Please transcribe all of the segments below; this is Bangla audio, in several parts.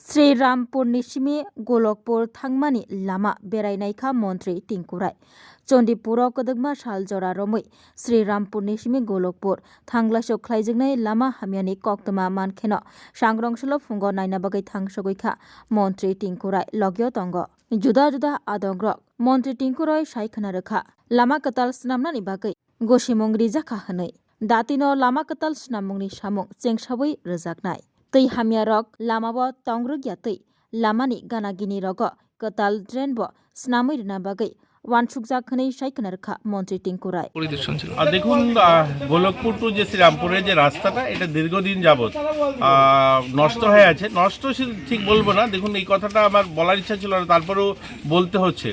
श्रीरामपुर निसिमी गोलकपुर थांगमानि लामा बेरायनायखा मन्त्री टिंकु राय चंडीपुराव कदगमा सालजरा रमै श्रीरामपुर निसिमी गोलकपुर थांग्लासो ख्लाइजोंनाय लामा हामियानि कक्तमा मानखेनो सांग्रंसलो फुंगो नायना बागै थांसगैखा मन्त्री टिंकु राय लग्यो तंग जुदा जुदा आदंग्रक मन्त्री टिंकु राय सायखना रोखा लामा कताल स्नामनानि बागै गसिमंग्रि जाखा हनै दातिनो लामा कताल स्नाममुंनि सामुं चेंसाबै रोजाकनाय तै हामिया रक लामाबो तंग्रग्या तै लामानि गानागिनि रग कताल ड्रेनबो स्नामै रना बागै वानसुकजाखनै सायखना रखा मन्त्री टिंकु राय দেখুন গোলকপুর টু যে শ্রীরামপুরের যে রাস্তাটা এটা দীর্ঘদিন যাবত নষ্ট হয়ে আছে নষ্ট ঠিক বলবো না দেখুন এই কথাটা আমার বলার ইচ্ছা ছিল না তারপরেও বলতে হচ্ছে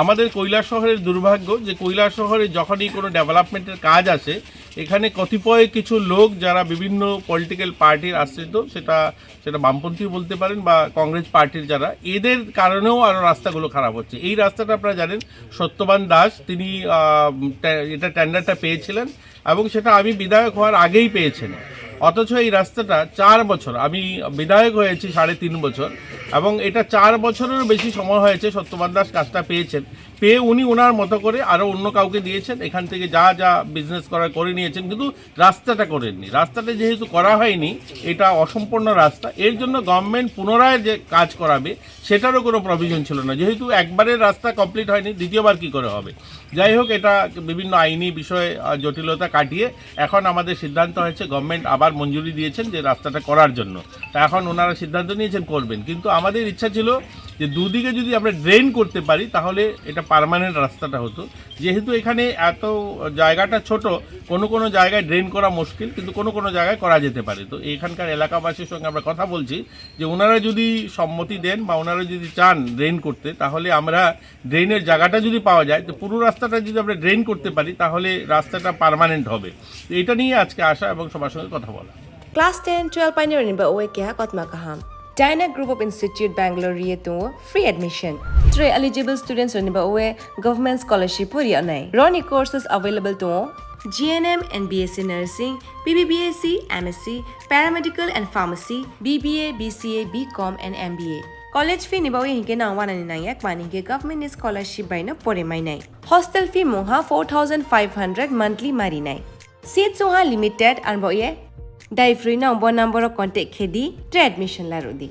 আমাদের কৈলাস শহরের দুর্ভাগ্য যে কৈলাস শহরে যখনই কোনো ডেভেলপমেন্টের কাজ আসে এখানে কতিপয় কিছু লোক যারা বিভিন্ন পলিটিক্যাল পার্টির আশ্রিত সেটা বামপন্থী বলতে পারেন বা কংগ্রেস পার্টির যারা এদের কারণেও আরও রাস্তাগুলো খারাপ হচ্ছে এই রাস্তাটা আপনারা জানেন সত্যবান দাস তিনি এটা টেন্ডারটা পেয়েছিলেন এবং সেটা আমি বিধায়ক হওয়ার আগেই পেয়েছেন অথচ এই রাস্তাটা 4 বছর আমি বিধায়ক হয়েছি 3.5 বছর এবং এটা 4 বছরেরও বেশি সময় হয়েছে সত্যবান দাস কাজটা পেয়েছেন পেয়ে উনি ওনার মতো করে আরও অন্য কাউকে দিয়েছেন এখান থেকে যা যা বিজনেস করার করে নিয়েছেন কিন্তু রাস্তাটা করেননি রাস্তাটা যেহেতু করা হয়নি এটা অসম্পূর্ণ রাস্তা এর জন্য গভর্নমেন্ট পুনরায় যে কাজ করাবে সেটারও কোনো প্রভিশন ছিল না যেহেতু একবারের রাস্তা কমপ্লিট হয়নি দ্বিতীয়বার কি করে হবে যাই হোক এটা বিভিন্ন আইনি বিষয়ে জটিলতা কাটিয়ে এখন আমাদের সিদ্ধান্ত হয়েছে গভর্নমেন্ট আবার মঞ্জুরি দিয়েছেন যে রাস্তাটা করার জন্য তা এখন ওনারা সিদ্ধান্ত নিয়েছেন করবেন কিন্তু আমাদের ইচ্ছা ছিল যে দুদিকে যদি আমরা ড্রেন করতে পারি তাহলে এটা পার্মানেন্ট রাস্তাটা হতো যেহেতু এখানে এত জায়গাটা ছোট কোনো জায়গায় ড্রেন করা মুশকিল কিন্তু কোনো জায়গায় করা যেতে পারে তো এখানকার এলাকাবাসীর সঙ্গে আমরা কথা বলছি যে ওনারা যদি সম্মতি দেন বা ওনারা যদি চান ড্রেন করতে তাহলে আমরা ড্রেনের জায়গাটা যদি পাওয়া যায় তো পুরো রাস্তাটা যদি আমরা ড্রেন করতে পারি তাহলে রাস্তাটা পার্মানেন্ট হবে এটা নিয়ে আজকে আসা এবং সবার সঙ্গে কথা বলা Class 10, 12 pioneering ba oe kya kotma kaham. Dyna Group of Institute Bangalore to free admission. 3 eligible students ba oe government scholarship puri anai. Roni courses available to GNM and BSc Nursing, BBBSc, MSc, Paramedical and Pharmacy, BBA, BCA, BCom and MBA. College fee nibawi hinke na 199 maninge government scholarship by na pore mai nai. Hostel fee moha 4500 monthly mari nai. Seats moha limited and boye Dai free number contact khedi admission la rodi.